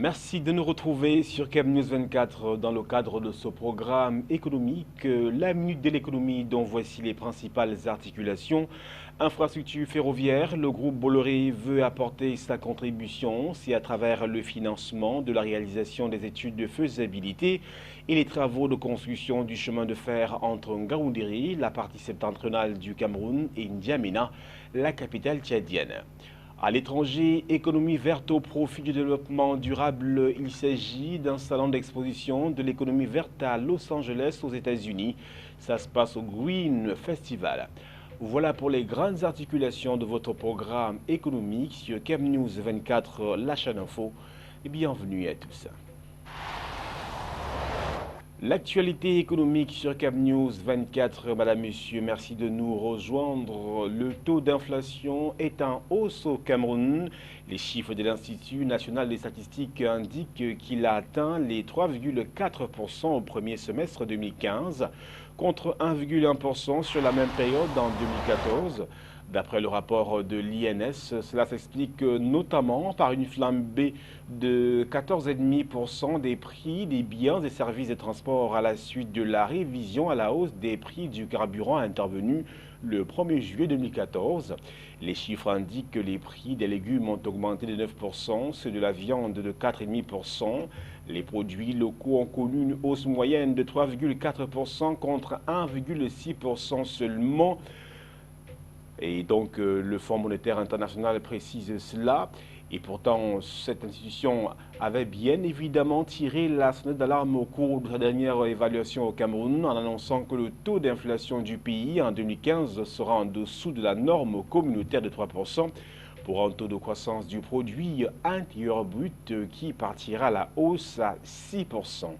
Merci de nous retrouver sur Cam News 24 dans le cadre de ce programme économique, la minute de l'économie dont voici les principales articulations. Infrastructure ferroviaire, le groupe Bolloré veut apporter sa contribution, c'est à travers le financement de la réalisation des études de faisabilité et les travaux de construction du chemin de fer entre Ngaoundéré, la partie septentrionale du Cameroun, et N'Djamena, la capitale tchadienne. À l'étranger, économie verte au profit du développement durable, il s'agit d'un salon d'exposition de l'économie verte à Los Angeles aux États-Unis. Ça se passe au Green Festival. Voilà pour les grandes articulations de votre programme économique sur Cam News 24, la chaîne info. Et bienvenue à tous. L'actualité économique sur Cap News 24, Madame, Monsieur, merci de nous rejoindre. Le taux d'inflation est en hausse au Cameroun. Les chiffres de l'Institut national des statistiques indiquent qu'il a atteint les 3,4% au premier semestre 2015, contre 1,1% sur la même période en 2014. D'après le rapport de l'INS, cela s'explique notamment par une flambée de 14,5% des prix des biens et services de transport à la suite de la révision à la hausse des prix du carburant intervenue le 1er juillet 2014. Les chiffres indiquent que les prix des légumes ont augmenté de 9%, ceux de la viande de 4,5%. Les produits locaux ont connu une hausse moyenne de 3,4% contre 1,6% seulement. Et donc le Fonds monétaire international précise cela. Et pourtant, cette institution avait bien évidemment tiré la sonnette d'alarme au cours de sa dernière évaluation au Cameroun en annonçant que le taux d'inflation du pays en 2015 sera en dessous de la norme communautaire de 3% pour un taux de croissance du produit intérieur brut qui partira à la hausse à 6%.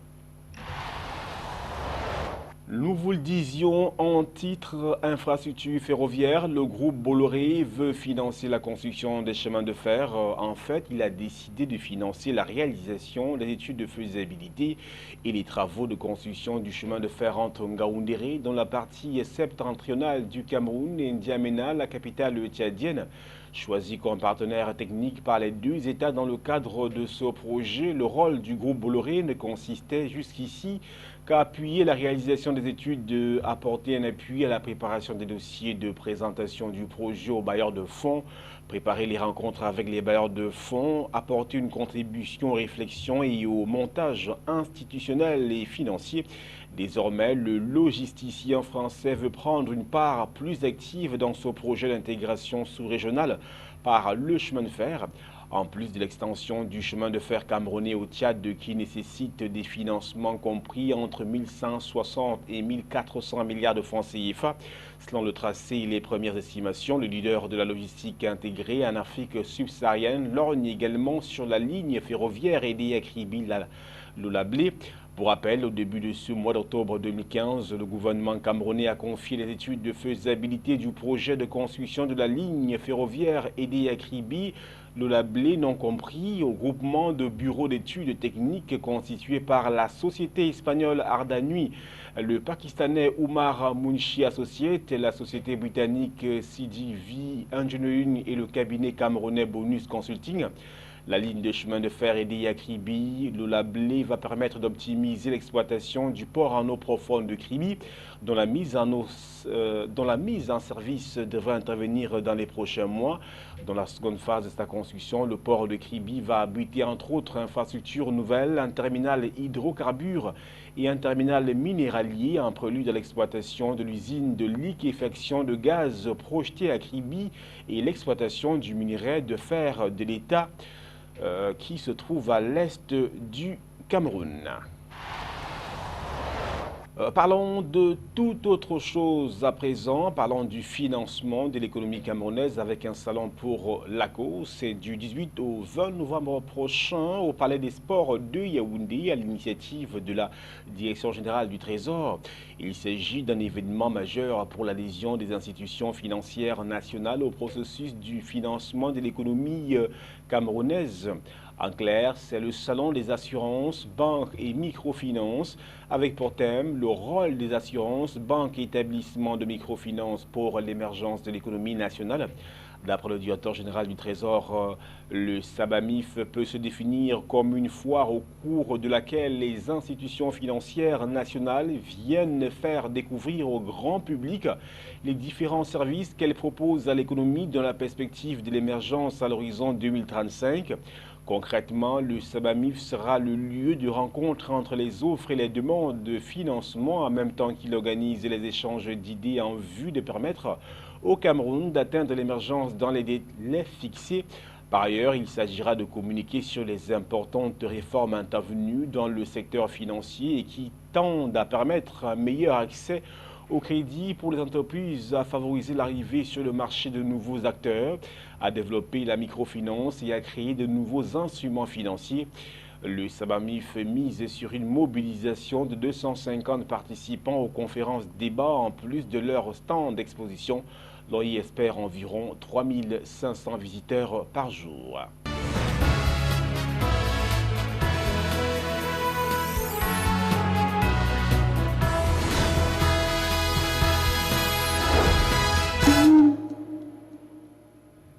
Nous vous le disions en titre infrastructure ferroviaire, le groupe Bolloré veut financer la construction des chemins de fer. En fait, il a décidé de financer la réalisation des études de faisabilité et les travaux de construction du chemin de fer entre Ngaoundéré, dans la partie septentrionale du Cameroun, et N'Djamena, la capitale tchadienne. Choisi comme partenaire technique par les deux États dans le cadre de ce projet, le rôle du groupe Bolloré ne consistait jusqu'ici qu'à appuyer la réalisation des études, apporter un appui à la préparation des dossiers de présentation du projet aux bailleurs de fonds, préparer les rencontres avec les bailleurs de fonds, apporter une contribution aux réflexions et au montage institutionnel et financier. Désormais, le logisticien français veut prendre une part plus active dans ce projet d'intégration sous-régionale par le chemin de fer. En plus de l'extension du chemin de fer camerounais au Tchad qui nécessite des financements compris entre 1160 et 1400 milliards de francs CFA, selon le tracé et les premières estimations, le leader de la logistique intégrée en Afrique subsaharienne lorgne également sur la ligne ferroviaire Edey-Akribi-Loulablé. Pour rappel, au début de ce mois d'octobre 2015, le gouvernement camerounais a confié les études de faisabilité du projet de construction de la ligne ferroviaire Edey-Akribi-Loulablé non compris au groupement de bureaux d'études techniques constitué par la société espagnole Ardanui, le pakistanais Oumar Mounchi Associates, la société britannique CGV Engineering et le cabinet camerounais Bonus Consulting. La ligne de chemin de fer Edey-Akribi-Loulablé va permettre d'optimiser l'exploitation du port en eau profonde de Kribi, dont la mise en service devrait intervenir dans les prochains mois. Dans la seconde phase de sa construction, le port de Kribi va abriter entre autres infrastructures nouvelles, un terminal hydrocarbures et un terminal minéralier en prélude à l'exploitation de l'usine de liquéfaction de gaz projetée à Kribi et l'exploitation du minerai de fer de l'État qui se trouve à l'est du Cameroun. Parlons de toute autre chose à présent. Parlons du financement de l'économie camerounaise avec un salon pour la cause. C'est du 18 au 20 novembre prochain au Palais des Sports de Yaoundé à l'initiative de la Direction générale du Trésor. Il s'agit d'un événement majeur pour l'adhésion des institutions financières nationales au processus du financement de l'économie camerounaise. En clair, c'est le salon des assurances, banques et microfinances avec pour thème le rôle des assurances, banques et établissements de microfinance pour l'émergence de l'économie nationale. D'après le directeur général du Trésor, le Sabamif peut se définir comme une foire au cours de laquelle les institutions financières nationales viennent faire découvrir au grand public les différents services qu'elles proposent à l'économie dans la perspective de l'émergence à l'horizon 2035. Concrètement, le Sabamif sera le lieu de rencontre entre les offres et les demandes de financement en même temps qu'il organise les échanges d'idées en vue de permettre au Cameroun d'atteindre l'émergence dans les délais fixés. Par ailleurs, il s'agira de communiquer sur les importantes réformes intervenues dans le secteur financier et qui tendent à permettre un meilleur accès au crédit pour les entreprises, à favoriser l'arrivée sur le marché de nouveaux acteurs, à développer la microfinance et à créer de nouveaux instruments financiers. Le Sabamif mise sur une mobilisation de 250 participants aux conférences débats en plus de leur stand d'exposition. L'on y espère environ 3500 visiteurs par jour.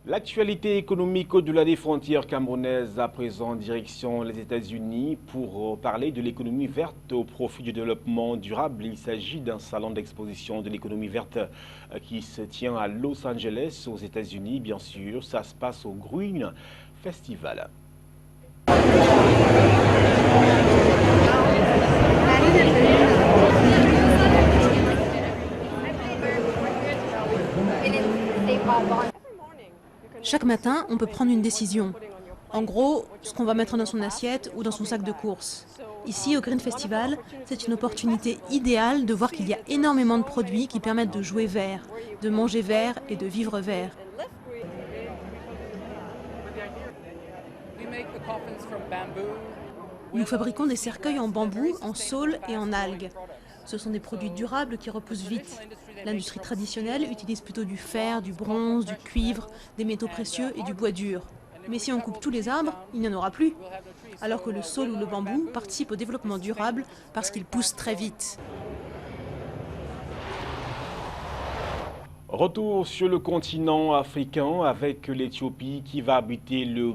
L'actualité économique au-delà des frontières camerounaises, à présent direction les États-Unis pour parler de l'économie verte au profit du développement durable. Il s'agit d'un salon d'exposition de l'économie verte qui se tient à Los Angeles aux États-Unis. Bien sûr, ça se passe au Green Festival. Chaque matin, on peut prendre une décision. En gros, ce qu'on va mettre dans son assiette ou dans son sac de courses. Ici, au Green Festival, c'est une opportunité idéale de voir qu'il y a énormément de produits qui permettent de jouer vert, de manger vert et de vivre vert. Nous fabriquons des cercueils en bambou, en saule et en algues. Ce sont des produits durables qui repoussent vite. L'industrie traditionnelle utilise plutôt du fer, du bronze, du cuivre, des métaux précieux et du bois dur. Mais si on coupe tous les arbres, il n'y en aura plus. Alors que le saule ou le bambou participent au développement durable parce qu'ils poussent très vite. Retour sur le continent africain avec l'Éthiopie qui va abriter le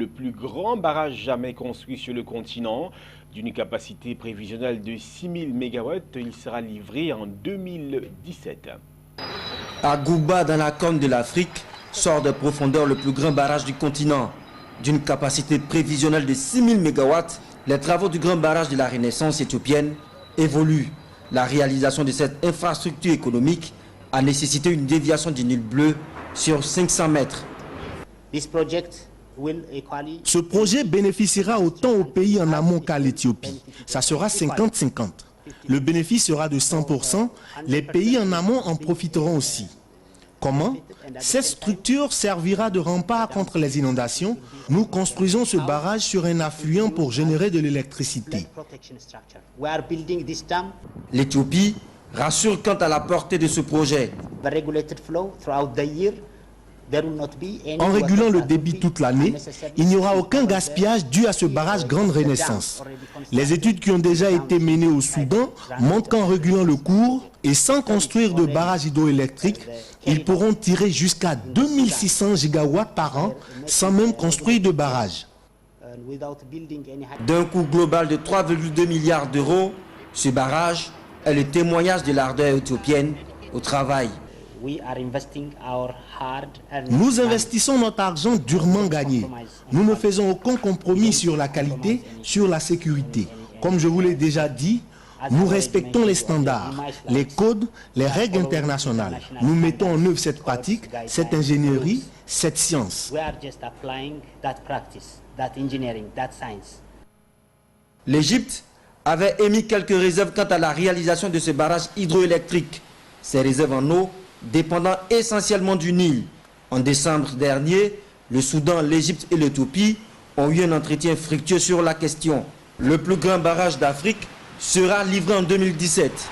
plus grand barrage jamais construit sur le continent. D'une capacité prévisionnelle de 6000 MW, il sera livré en 2017. À Gouba, dans la corne de l'Afrique, sort de profondeur le plus grand barrage du continent. D'une capacité prévisionnelle de 6000 MW, les travaux du grand barrage de la Renaissance éthiopienne évoluent. La réalisation de cette infrastructure économique a nécessité une déviation du Nil bleu sur 500 mètres. Ce projet bénéficiera autant au pays en amont qu'à l'Éthiopie. Ça sera 50-50. Le bénéfice sera de 100%. Les pays en amont en profiteront aussi. Comment? Cette structure servira de rempart contre les inondations. Nous construisons ce barrage sur un affluent pour générer de l'électricité. L'Éthiopie rassure quant à la portée de ce projet. En régulant le débit toute l'année, il n'y aura aucun gaspillage dû à ce barrage Grande Renaissance. Les études qui ont déjà été menées au Soudan montrent qu'en régulant le cours et sans construire de barrage hydroélectrique, ils pourront tirer jusqu'à 2600 gigawatts par an sans même construire de barrage. D'un coût global de 3,2 milliards d'euros, ce barrage est le témoignage de l'ardeur éthiopienne au travail. Nous investissons notre argent durement gagné. Nous ne faisons aucun compromis sur la qualité, sur la sécurité. Comme je vous l'ai déjà dit, nous respectons les standards, les codes, les règles internationales. Nous mettons en œuvre cette pratique, cette ingénierie, cette science. L'Égypte avait émis quelques réserves quant à la réalisation de ce barrage hydroélectrique. Ces réserves en eau dépendant essentiellement du Nil. En décembre dernier, le Soudan, l'Égypte et l'Éthiopie ont eu un entretien fructueux sur la question. Le plus grand barrage d'Afrique sera livré en 2017.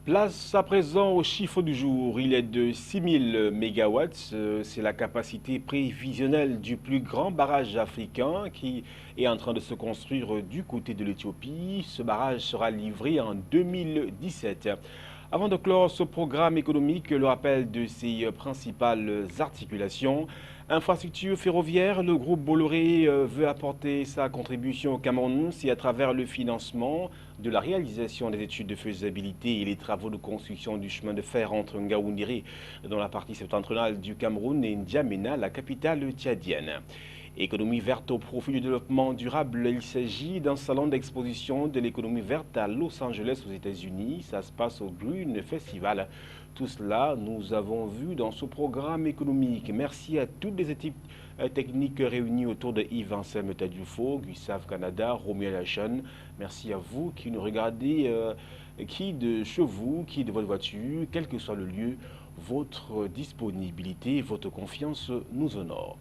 Place à présent au chiffre du jour. Il est de 6000 MW. C'est la capacité prévisionnelle du plus grand barrage africain qui est en train de se construire du côté de l'Éthiopie. Ce barrage sera livré en 2017. Avant de clore ce programme économique, le rappel de ses principales articulations. Infrastructure ferroviaire, le groupe Bolloré veut apporter sa contribution au Cameroun, c'est à travers le financement de la réalisation des études de faisabilité et les travaux de construction du chemin de fer entre Ngaoundéré, dans la partie septentrionale du Cameroun, et N'Djamena, la capitale tchadienne. Économie verte au profit du développement durable, il s'agit d'un salon d'exposition de l'économie verte à Los Angeles aux États-Unis. Ça se passe au Green Festival. Tout cela, nous avons vu dans ce programme économique. Merci à toutes les équipes techniques réunies autour de Yves-Anselme Tadioufo, Gustave Canada, Romuald Lachon. Merci à vous qui nous regardez, qui de chez vous, qui de votre voiture, quel que soit le lieu, votre disponibilité, votre confiance nous honore.